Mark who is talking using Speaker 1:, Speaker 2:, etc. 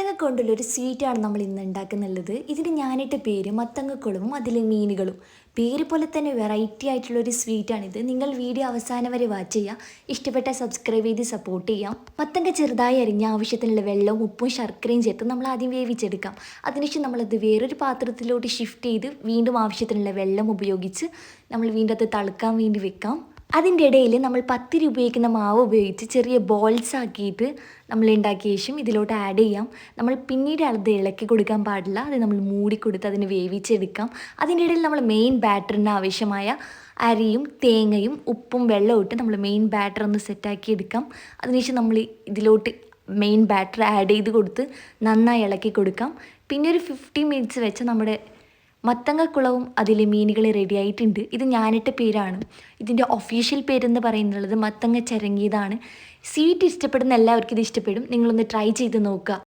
Speaker 1: മത്തങ്ങ കൊണ്ടുള്ള ഒരു സ്വീറ്റാണ് നമ്മൾ ഇന്ന് ഉണ്ടാക്കുന്നുള്ളത്. ഇതിന് ഞാനിട്ട പേര് മത്തങ്ങക്കുളവും അതിലെ മീനുകളും. പേര് പോലെ തന്നെ വെറൈറ്റി ആയിട്ടുള്ള ഒരു സ്വീറ്റാണിത്. നിങ്ങൾ വീഡിയോ അവസാനം വരെ വാച്ച് ചെയ്യുക. ഇഷ്ടപ്പെട്ട സബ്സ്ക്രൈബ് ചെയ്ത് സപ്പോർട്ട് ചെയ്യാം. മത്തങ്ങ ചെറുതായി അരിഞ്ഞ ആവശ്യത്തിനുള്ള വെള്ളവും ഉപ്പും ശർക്കരയും ചേർത്ത് നമ്മൾ ആദ്യം വേവിച്ചെടുക്കാം. അതിനുശേഷം നമ്മളത് വേറൊരു പാത്രത്തിലോട്ട് ഷിഫ്റ്റ് ചെയ്ത് വീണ്ടും ആവശ്യത്തിനുള്ള വെള്ളം ഉപയോഗിച്ച് നമ്മൾ വീണ്ടും അത് തളുക്കാൻ വേണ്ടി വെക്കാം. അതിൻ്റെ ഇടയിൽ നമ്മൾ പത്തിരി ഉപയോഗിക്കുന്ന മാവ് ഉപയോഗിച്ച് ചെറിയ ബോൾസ് ആക്കിയിട്ട് നമ്മൾ ഉണ്ടാക്കിയ ശേഷം ഇതിലോട്ട് ആഡ് ചെയ്യാം. നമ്മൾ പിന്നീട് അത് ഇളക്കി കൊടുക്കാൻ പാടില്ല. അത് നമ്മൾ മൂടിക്കൊടുത്ത് അതിന് വേവിച്ചെടുക്കാം. അതിൻ്റെ ഇടയിൽ നമ്മൾ മെയിൻ ബാറ്ററിന് ആവശ്യമായ അരിയും തേങ്ങയും ഉപ്പും വെള്ളവും ഇട്ട് നമ്മൾ മെയിൻ ബാറ്റർ ഒന്ന് സെറ്റാക്കി എടുക്കാം. അതിനുശേഷം നമ്മൾ ഇതിലോട്ട് മെയിൻ ബാറ്റർ ആഡ് ചെയ്ത് കൊടുത്ത് നന്നായി ഇളക്കി കൊടുക്കാം. പിന്നെ ഒരു 15 മിനിറ്റ്സ് വെച്ച് നമ്മുടെ മത്തങ്ങക്കുളവും അതിലെ മീനുകൾ റെഡി ആയിട്ടുണ്ട്. ഇത് ഞാനിട്ട പേരാണ്. ഇതിൻ്റെ ഒഫീഷ്യൽ പേരെന്ന് പറയുന്നത് മത്തങ്ങ ചിരങ്ങിയതാണ്. സ്വീറ്റ് ഇഷ്ടപ്പെടുന്ന എല്ലാവർക്കും ഇത് ഇഷ്ടപ്പെടും. നിങ്ങളൊന്ന് ട്രൈ ചെയ്ത് നോക്കുക.